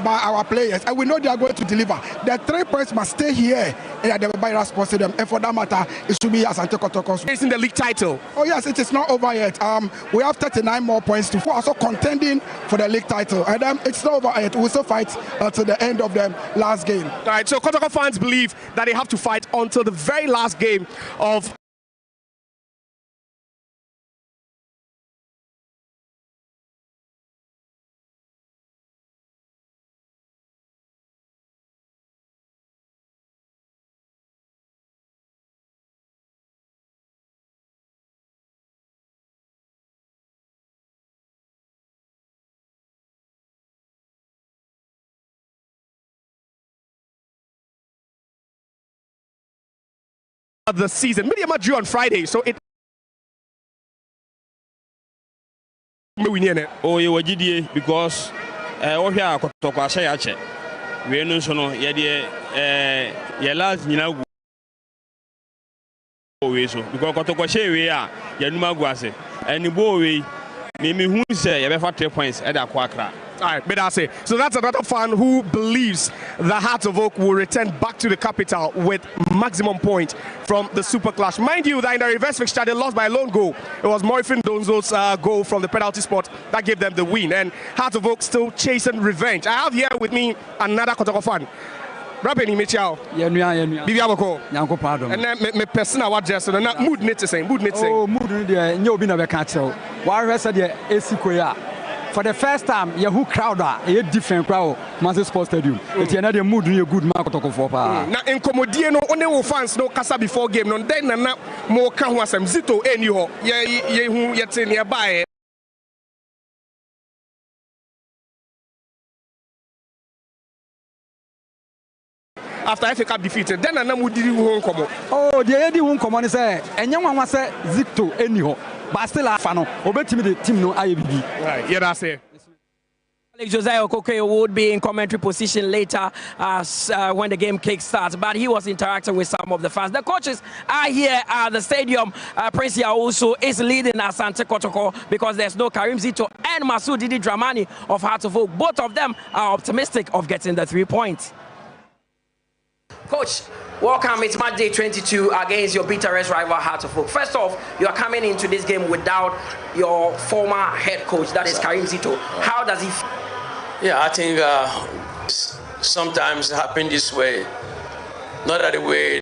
by our players, and we know they are going to deliver. The 3 points must stay here at the Bayra Sports Stadium, and for that matter, it should be Asante Kotoko. It's in the league title. Oh yes, it is not over yet. We have 39 more points to also contending for the league title, and it's not over yet. We'll still fight to the end of the last game. All right, so Kotoko fans believe that they have to fight until the very last game of the season. Media match due on Friday, so it. Oh, you were GDA because what we are Kotoko Ashayache. We know so no ye last nyina we so because Kotoko she we are ye numa guase and bo we me hu say ye be fa 3 points e da kwakra. All right, but I say so. That's another fan who believes the Heart of Oak will return back to the capital with maximum point from the Super Clash. Mind you, that in the reverse fixture they lost by a lone goal. It was Morifin Donzo's goal from the penalty spot that gave them the win. And Heart of Oak still chasing revenge. I have here with me another Kotoko fan. Rabeni Michao. Bibi Aboko. Yanko pardon. And then me personal what just na mood need to say. Oh, mood there. Nyo bi na be catch. Wa resa there esikoya. For the first time, you who crowd a different crowd, Massive Sports Stadium. It's another mood in a good market to for. Now, in Comodia, no only fans no casa before game, no then na more can was some zito anyhow. Yeah, who yet nearby. After FA Cup defeated, then I would do home come. Oh, the Eddie won't come on and say, and young one was say Zito anyhow. But still, I fan the team no IBD. Right, yeah, that's it. Josiah Okoke would be in commentary position later when the game kick starts, but he was interacting with some of the fans. The coaches are here at the stadium. Prince also is leading Asante Kotoko because there's no Karim Zito and Masoud Didi Dramani of Heart of Oak. Both of them are optimistic of getting the 3 points. Coach, welcome. It's match day 22 against your bitterest rival, Heart of Oak. First off, you are coming into this game without your former head coach, that is Karim Zito. How does he feel? Yeah, I think sometimes it happens this way. Not that the way